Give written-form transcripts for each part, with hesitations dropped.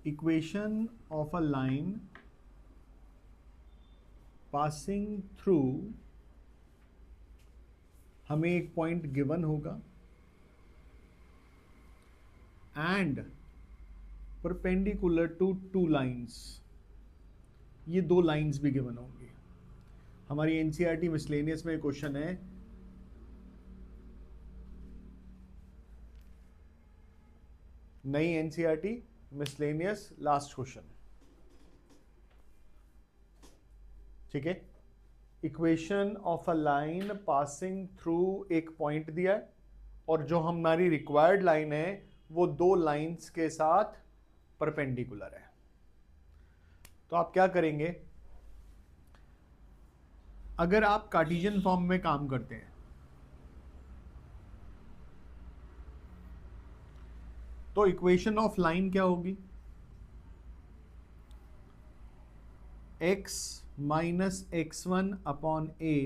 Equation of a line passing through, हमें एक point given होगा and perpendicular to two lines, ये दो लाइंस भी गिवन होंगी। हमारी एनसीईआरटी मिसलेनियस में क्वेश्चन है, नई एनसीईआरटी मिसलेनियस लास्ट क्वेश्चन, ठीक है। Equation of a line passing through एक पॉइंट दिया है और जो हमारी रिक्वायर्ड लाइन है वो दो लाइंस के साथ परपेंडिकुलर है। तो आप क्या करेंगे, अगर आप कार्टेशियन फॉर्म में काम करते हैं तो इक्वेशन ऑफ लाइन क्या होगी, x minus x1 upon a,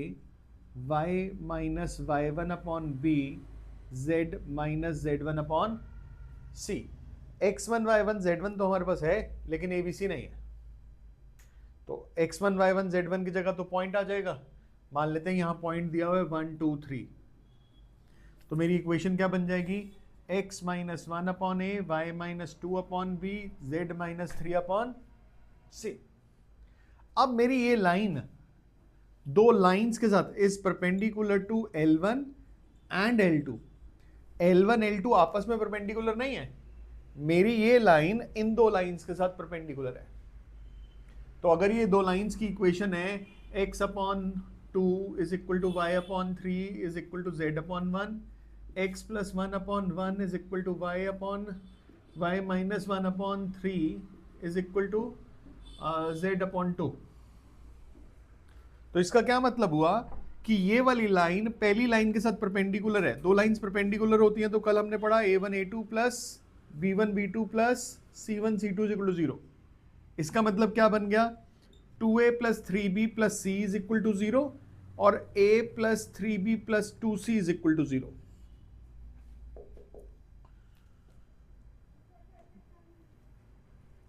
y minus y1 upon b, z minus z1 upon c। x1 y1 z1 तो हमारे पास है लेकिन abc नहीं है, तो x1 y1 z1 की जगह तो पॉइंट आ जाएगा। मान लेते हैं यहां पॉइंट दिया हुआ है 1 2 3, तो मेरी इक्वेशन क्या बन जाएगी, x minus 1 upon a, y minus 2 upon b, z minus 3 upon c। अब मेरी ये लाइन दो लाइंस के साथ is perpendicular to L1 and L2। L1 L2 आपस में परपेंडिकुलर नहीं है, मेरी ये लाइन इन दो लाइंस के साथ परपेंडिकुलर है। तो अगर ये दो लाइंस की इक्वेशन है x upon 2 is equal to y upon 3 is equal to z upon 1, x plus 1 upon 1 is equal to y upon y minus 1 upon 3 is equal to z upon 2। तो इसका क्या मतलब हुआ कि ये वाली लाइन पहली लाइन के साथ परपेंडिकुलर है। दो लाइंस परपेंडिकुलर होती हैं तो कल हमने पढ़ा a1 a2 plus b1 b2 plus c1 c2 is equal to 0। इसका मतलब क्या बन गया, 2a plus 3b plus c is equal to 0 और a plus 3b plus 2c is equal to 0।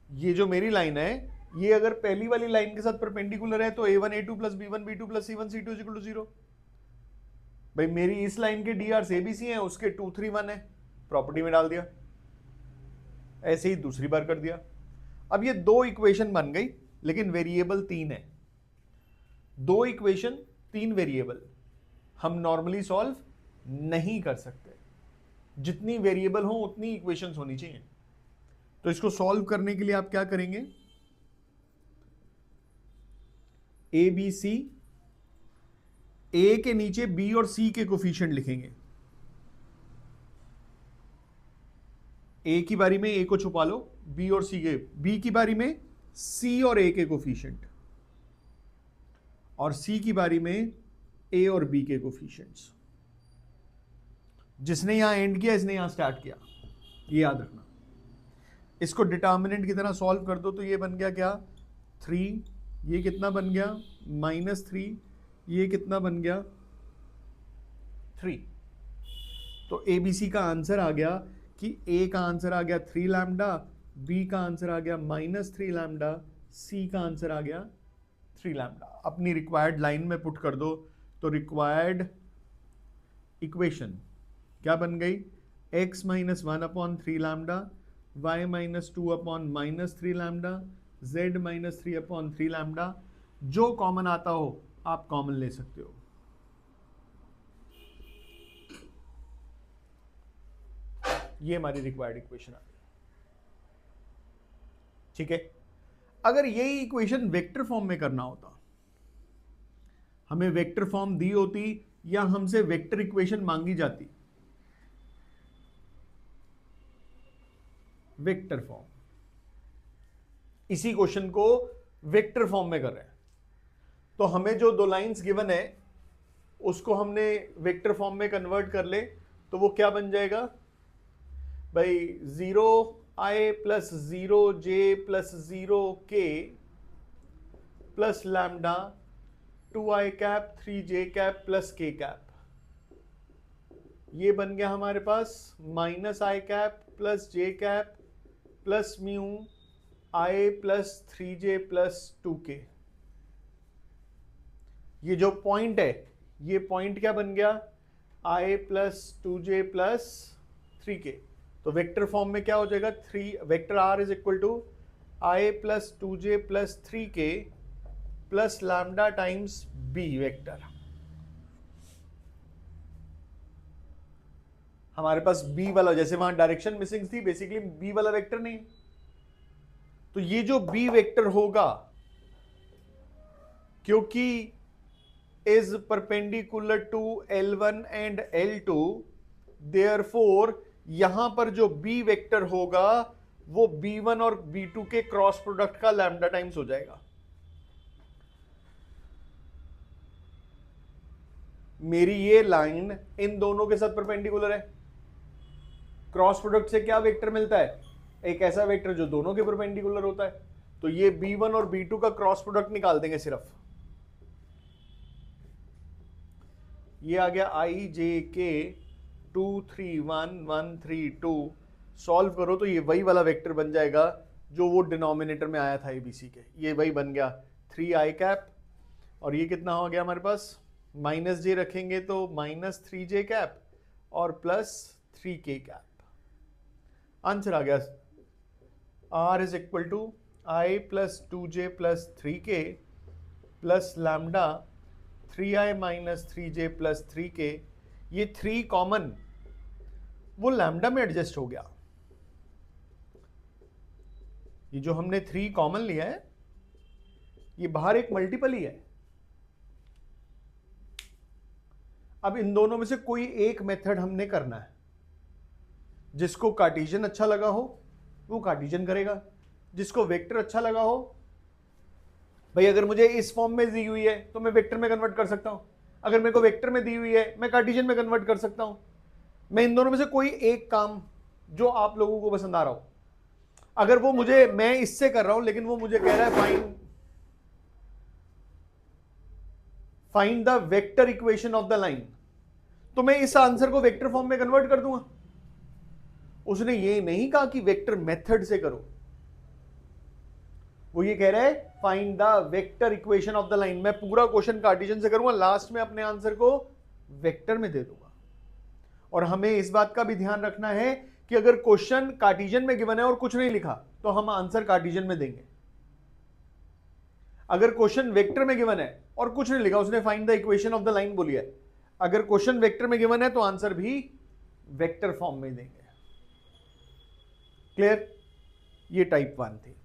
ये जो मेरी लाइन है ये अगर पहली वाली लाइन के साथ परपेंडिकुलर है तो a1 a2 plus b1 b2 plus c1 c2 is equal to 0। भाई मेरी इस लाइन के drs abc हैं, उसके 2 3 1 है, प्रॉपर्टी में डाल दिया, ऐसे ही दूसरी बार कर दिया। अब ये दो इक्वेशन बन गई लेकिन वेरिएबल 3 है। दो इक्वेशन 3 वेरिएबल हम नॉर्मली सॉल्व नहीं कर सकते, जितनी वेरिएबल हो उतनी इक्वेशंस होनी चाहिए। तो इसको सॉल्व करने के लिए आप क्या करेंगे, ए बी सी, ए के नीचे बी और सी के कोफिशिएंट लिखेंगे। ए की बारी में ए को छुपा लो, बी और सी के, बी की बारी में सी और ए के कोफिशिएंट, और सी की बारी में ए और बी के कोफिशिएंट्स। जिसने यहां एंड किया इसने यहां स्टार्ट किया, ये याद रखना। इसको डिटर्मिनेंट की तरह सॉल्व कर दो तो ये बन गया क्या, 3, ये कितना बन गया -3, ये कितना बन गया 3। तो ए बी सी का आंसर आ गया कि ए का आंसर आ गया 3 लैम्डा, बी का आंसर आ गया -3 लैम्डा, सी का आंसर आ गया 3 लैम्डा। अपनी रिक्वायर्ड लाइन में पुट कर दो तो रिक्वायर्ड इक्वेशन क्या बन गई, x minus 1 upon 3 lambda, y minus 2 upon -3 lambda, z minus 3 upon 3 lambda. जो कॉमन आता हो आप कॉमन ले सकते हो। ये हमारी रिक्वायर्ड इक्वेशन आ गई, ठीक है। अगर यही इक्वेशन वेक्टर फॉर्म में करना होता, हमें वेक्टर फॉर्म दी होती या हमसे वेक्टर इक्वेशन मांगी जाती, वेक्टर फॉर्म, इसी क्वेश्चन को वेक्टर फॉर्म में कर रहे हैं तो हमें जो दो लाइंस गिवन है उसको हमने वेक्टर फॉर्म में कन्वर्ट कर ले तो वो क्या बन जाएगा भाई, 0i plus 0j plus 0k plus lambda 2i cap 3j cap plus k cap. ये बन गया हमारे पास -i cap plus j cap plus mu i plus 3j plus 2k। ये जो पॉइंट है, ये पॉइंट क्या बन गया, i plus 2j plus 3k। तो वेक्टर फॉर्म में क्या हो जाएगा, vector r is equal to i plus 2j plus 3k plus lambda times b vector. हमारे पास b वाला, जैसे वहां डायरेक्शन मिसिंग थी, बेसिकली b वाला वेक्टर नहीं, तो ये जो b वेक्टर होगा, क्योंकि is perpendicular to L1 and L2, therefore यहां पर जो b वेक्टर होगा वो b1 और b2 के क्रॉस प्रोडक्ट का लैम्डा टाइम्स हो जाएगा। मेरी ये लाइन इन दोनों के साथ परपेंडिकुलर है, क्रॉस प्रोडक्ट से क्या वेक्टर मिलता है, एक ऐसा वेक्टर जो दोनों के परपेंडिकुलर होता है। तो ये b1 और b2 का क्रॉस प्रोडक्ट निकाल देंगे सिर्फ। ये आ गया i j k 2 3 1 1 3 2। सॉल्व करो तो ये वही वाला वेक्टर बन जाएगा जो वो डिनोमिनेटर में आया था abc के, ये वही बन गया 3i कैप। और ये कितना हो गया हमारे पास, माइनस जे रखेंगे तो माइनस 3j कैप और प्लस 3k कैप। आंसर आ गया r is equal to i plus 2j plus 3k plus lambda 3i minus 3j plus 3k। ये 3 कॉमन वो लैम्डा में एडजस्ट हो गया। ये जो हमने 3 कॉमन लिया है, ये बाहर एक मल्टीपल ही है। अब इन दोनों में से कोई एक मेथड हमने करना है, जिसको कार्टेशियन अच्छा लगा हो वो कार्टेशियन करेगा, जिसको वेक्टर अच्छा लगा हो, भाई अगर मुझे इस फॉर्म में दी हुई है तो मैं वेक्टर में कन्वर्ट कर सकता हूं, अगर मेरे को वेक्टर में दी हुई है मैं कार्टेशियन में कन्वर्ट कर सकता हूं। मैं इन दोनों में से कोई एक काम जो आप लोगों को पसंद आ रहा हो, अगर वो मुझे, मैं इससे कर रहा हूं लेकिन वो मुझे कह रहा है find the vector equation of the line, तो मैं इस आंसर को वेक्टर फॉर्म में कन्वर्ट कर दूंगा। उसने ये नहीं कहा कि वेक्टर मेथड से करो, वो ये कह रहा है find the vector equation of the line. मैं पूरा क्वेश्चन कार्टेशियन से करूंगा, लास्ट में अपने आंसर को वेक्टर में दे दूंगा। और हमें इस बात का भी ध्यान रखना है कि अगर क्वेश्चन कार्टेशियन में गिवन है और कुछ नहीं लिखा तो हम आंसर कार्टेशियन में देंगे। अगर क्वेश्चन वेक्टर में गिवन है और कुछ नहीं लिखा, उसने find the equation of the line बोली है, अगर क्वेश्चन वेक्टर में गिवन है तो आंसर भी वेक्टर फॉर्म में देंगे। क्लियर? ये टाइप 1 थी।